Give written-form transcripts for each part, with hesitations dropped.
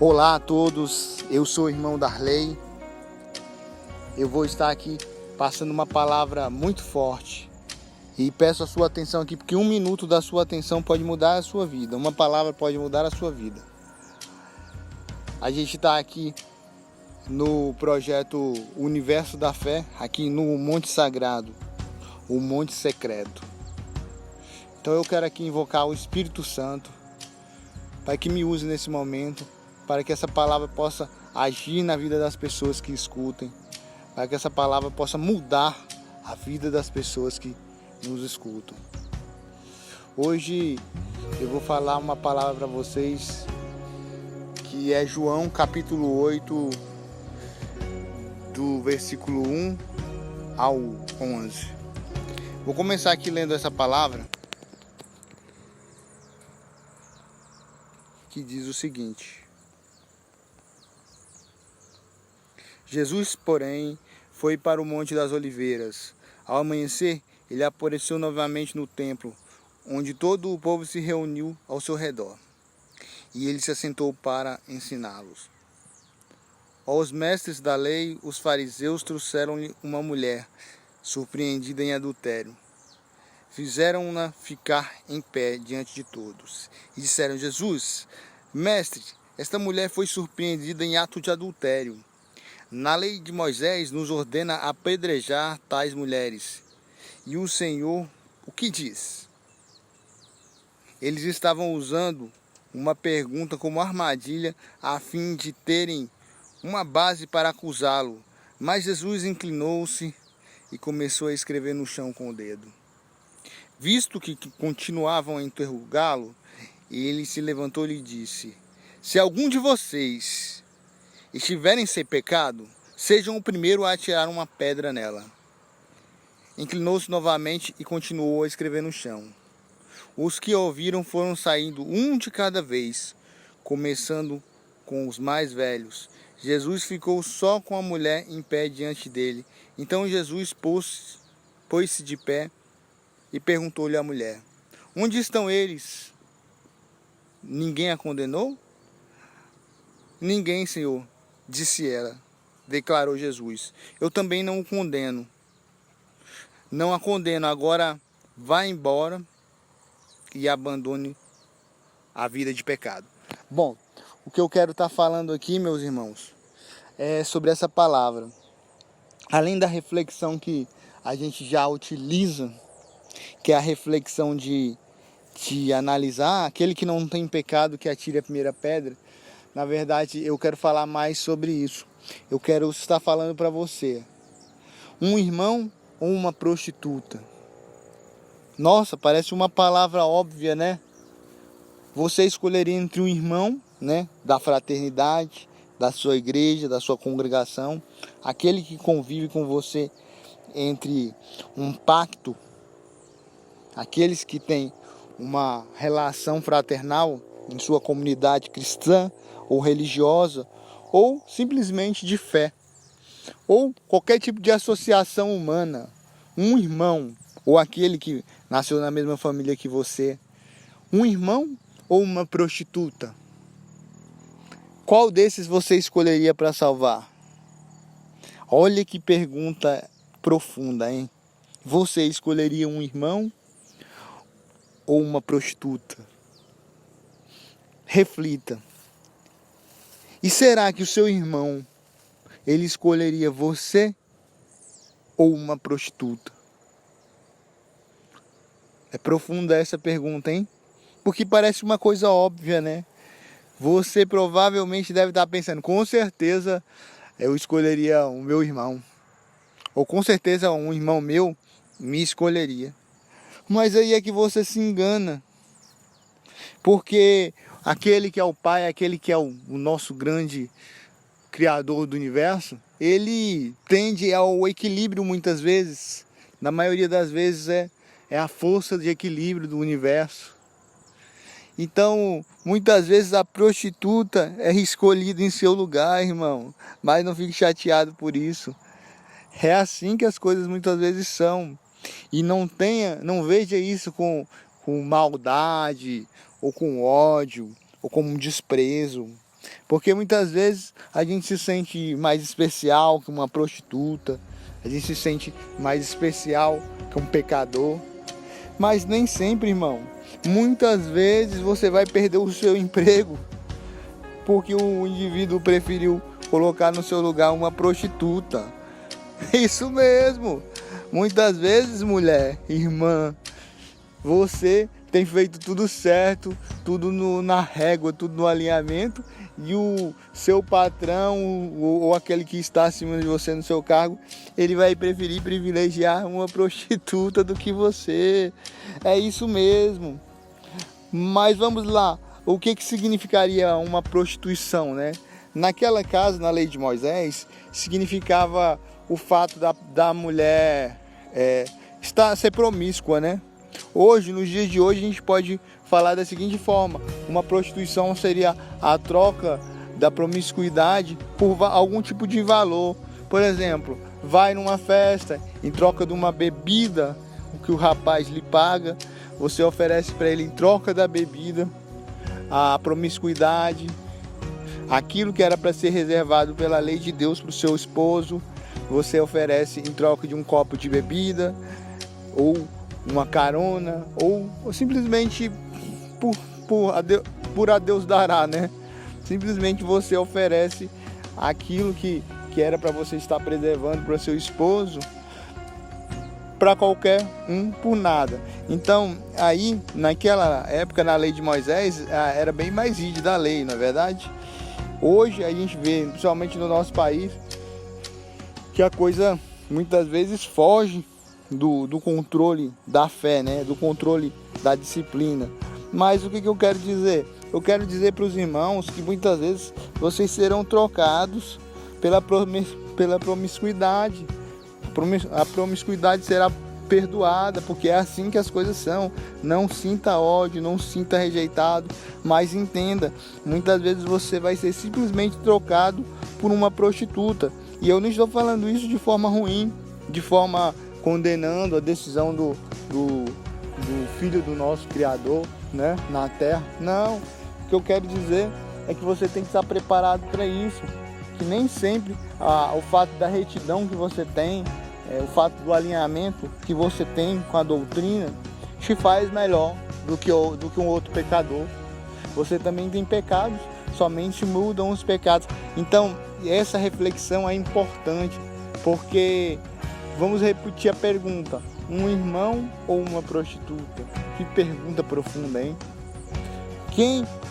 Olá a todos, eu sou o irmão Darley. Eu vou estar aqui passando uma palavra muito forte e peço a sua atenção aqui, porque 1 minuto da sua atenção pode mudar a sua vida, uma palavra pode mudar a sua vida. A gente está aqui no projeto Universo da Fé, aqui no Monte Sagrado, o Monte Secreto. Então eu quero aqui invocar o Espírito Santo para que me use nesse momento, para que essa palavra possa agir na vida das pessoas que escutem, para que essa palavra possa mudar a vida das pessoas que nos escutam. Hoje eu vou falar uma palavra para vocês que é João capítulo 8, do versículo 1 ao 11. Vou começar aqui lendo essa palavra, que diz o seguinte: Jesus, porém, foi para o Monte das Oliveiras. Ao amanhecer, ele apareceu novamente no templo, onde todo o povo se reuniu ao seu redor. E ele se assentou para ensiná-los. Aos mestres da lei, os fariseus trouxeram-lhe uma mulher, surpreendida em adultério. Fizeram-na ficar em pé diante de todos. E disseram: Jesus, mestre, esta mulher foi surpreendida em ato de adultério. Na lei de Moisés nos ordena apedrejar tais mulheres. E o Senhor, o que diz? Eles estavam usando uma pergunta como armadilha a fim de terem uma base para acusá-lo. Mas Jesus inclinou-se e começou a escrever no chão com o dedo. Visto que continuavam a interrogá-lo, ele se levantou e lhe disse: Se algum de vocês estiverem sem pecado, sejam o primeiro a atirar uma pedra nela. Inclinou-se novamente e continuou a escrever no chão. Os que ouviram foram saindo um de cada vez, começando com os mais velhos. Jesus ficou só com a mulher em pé diante dele. Então Jesus pôs-se de pé e perguntou-lhe à mulher: Onde estão eles? Ninguém a condenou? Ninguém, Senhor, disse ela. Declarou Jesus: Eu também não o condeno. Não a condeno. Agora vá embora e abandone a vida de pecado. Bom, o que eu quero estar falando aqui, meus irmãos, é sobre essa palavra. Além da reflexão que a gente já utiliza, que é a reflexão de analisar aquele que não tem pecado que atire a primeira pedra. Na verdade, eu quero falar mais sobre isso. Eu quero estar falando para você: um irmão ou uma prostituta? Nossa, parece uma palavra óbvia, né? Você escolheria entre um irmão, né, da fraternidade, da sua igreja, da sua congregação, aquele que convive com você entre um pacto, aqueles que têm uma relação fraternal em sua comunidade cristã ou religiosa, ou simplesmente de fé, ou qualquer tipo de associação humana, um irmão, ou aquele que nasceu na mesma família que você, um irmão ou uma prostituta? Qual desses você escolheria para salvar? Olha que pergunta profunda, hein? Você escolheria um irmão ou uma prostituta? Reflita. E será que o seu irmão, ele escolheria você ou uma prostituta? É profunda essa pergunta, hein? Porque parece uma coisa óbvia, né? Você provavelmente deve estar pensando: com certeza eu escolheria o meu irmão. Ou com certeza um irmão meu me escolheria. Mas aí é que você se engana. Porque aquele que é o Pai, aquele que é o nosso grande Criador do universo, ele tende ao equilíbrio muitas vezes. Na maioria das vezes é a força de equilíbrio do universo. Então, muitas vezes a prostituta é escolhida em seu lugar, irmão. Mas não fique chateado por isso. É assim que as coisas muitas vezes são. E não veja isso com maldade, ou com ódio, ou com desprezo. Porque muitas vezes a gente se sente mais especial que uma prostituta, a gente se sente mais especial que um pecador. Mas nem sempre, irmão. Muitas vezes você vai perder o seu emprego porque o indivíduo preferiu colocar no seu lugar uma prostituta. Isso mesmo. Muitas vezes, mulher, irmã, você tem feito tudo certo, tudo na régua, tudo no alinhamento, e o seu patrão ou aquele que está acima de você no seu cargo, ele vai preferir privilegiar uma prostituta do que você. É isso mesmo. Mas vamos lá, o que significaria uma prostituição, né? Naquela casa, na lei de Moisés, significava o fato da mulher ser promíscua, né? Hoje, nos dias de hoje, a gente pode falar da seguinte forma: uma prostituição seria a troca da promiscuidade por algum tipo de valor. Por exemplo, vai numa festa, em troca de uma bebida, o que o rapaz lhe paga, você oferece para ele em troca da bebida a promiscuidade, aquilo que era para ser reservado pela lei de Deus para o seu esposo, você oferece em troca de um copo de bebida, ou uma carona, ou simplesmente por a Deus dará, né? Simplesmente você oferece aquilo que era para você estar preservando para o seu esposo, para qualquer um por nada. Então, aí, naquela época, na lei de Moisés, era bem mais rígida a lei, não é verdade? Hoje a gente vê, principalmente no nosso país, que a coisa muitas vezes foge do controle da fé, né? Do controle da disciplina. Mas o que eu quero dizer? Eu quero dizer para os irmãos que muitas vezes vocês serão trocados pela promiscuidade. A promiscuidade será perdoada, porque é assim que as coisas são. Não sinta ódio, não sinta rejeitado, mas entenda, muitas vezes você vai ser simplesmente trocado por uma prostituta. E eu não estou falando isso de forma ruim, de forma condenando a decisão do filho do nosso Criador, né, na terra. Não, o que eu quero dizer é que você tem que estar preparado para isso, que nem sempre o fato da retidão que você tem, o fato do alinhamento que você tem com a doutrina, te faz melhor do que um outro pecador. Você também tem pecados, somente mudam os pecados. Então, essa reflexão é importante, porque vamos repetir a pergunta: um irmão ou uma prostituta? Que pergunta profunda, hein?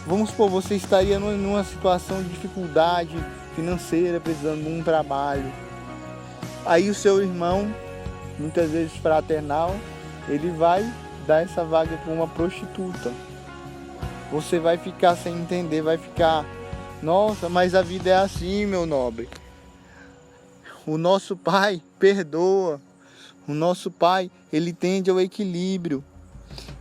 Vamos supor, você estaria numa situação de dificuldade financeira, precisando de um trabalho. Aí o seu irmão, muitas vezes fraternal, ele vai dar essa vaga para uma prostituta. Você vai ficar sem entender, vai ficar: nossa, mas a vida é assim, meu nobre. O nosso Pai perdoa. O nosso Pai, ele tende ao equilíbrio.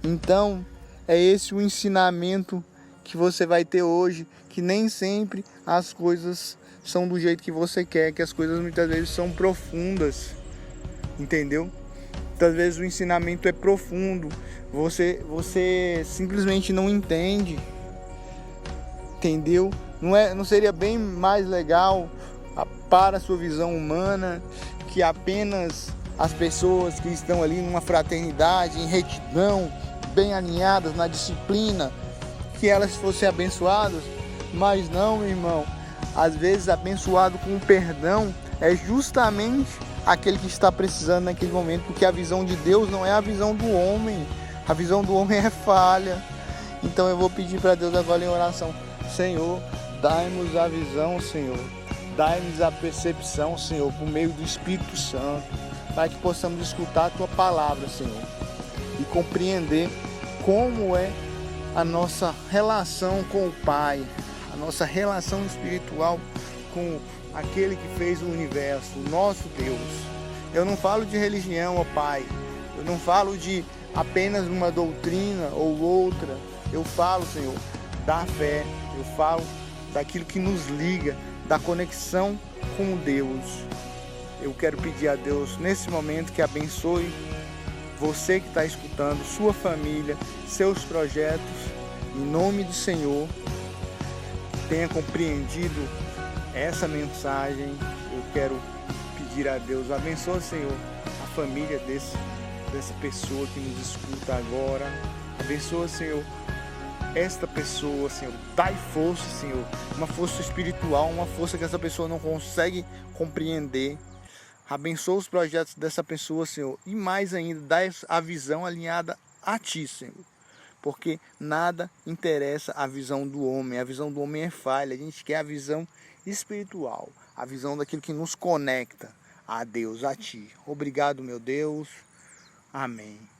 Então, é esse o ensinamento que você vai ter hoje, que nem sempre as coisas são do jeito que você quer, que as coisas muitas vezes são profundas, entendeu? Muitas vezes o ensinamento é profundo, você simplesmente não entende, entendeu? Não seria bem mais legal para a sua visão humana que apenas as pessoas que estão ali numa fraternidade, em retidão, bem alinhadas na disciplina, que elas fossem abençoadas? Mas não, meu irmão. Às vezes abençoado com o perdão é justamente aquele que está precisando naquele momento, porque a visão de Deus não é a visão do homem. A visão do homem é falha. Então eu vou pedir para Deus agora em oração: Senhor, dai-nos a visão, Senhor. Dai-nos a percepção, Senhor, por meio do Espírito Santo, para que possamos escutar a Tua palavra, Senhor, e compreender como é a nossa relação com o Pai, a nossa relação espiritual com aquele que fez o universo, o nosso Deus. Eu não falo de religião, ó Pai. Eu não falo de apenas uma doutrina ou outra. Eu falo, Senhor, da fé. Eu falo daquilo que nos liga, da conexão com Deus. Eu quero pedir a Deus nesse momento que abençoe você que está escutando, sua família, seus projetos, em nome do Senhor. tenha compreendido essa mensagem. Eu quero pedir a Deus, abençoa, Senhor, a família dessa pessoa que nos escuta agora. Abençoa, Senhor, esta pessoa, Senhor. Dai força, Senhor, uma força espiritual, uma força que essa pessoa não consegue compreender. Abençoa os projetos dessa pessoa, Senhor, e mais ainda, dai a visão alinhada a Ti, Senhor. Porque nada interessa a visão do homem. A visão do homem é falha. A gente quer a visão espiritual, a visão daquilo que nos conecta a Deus, a Ti. Obrigado, meu Deus. Amém.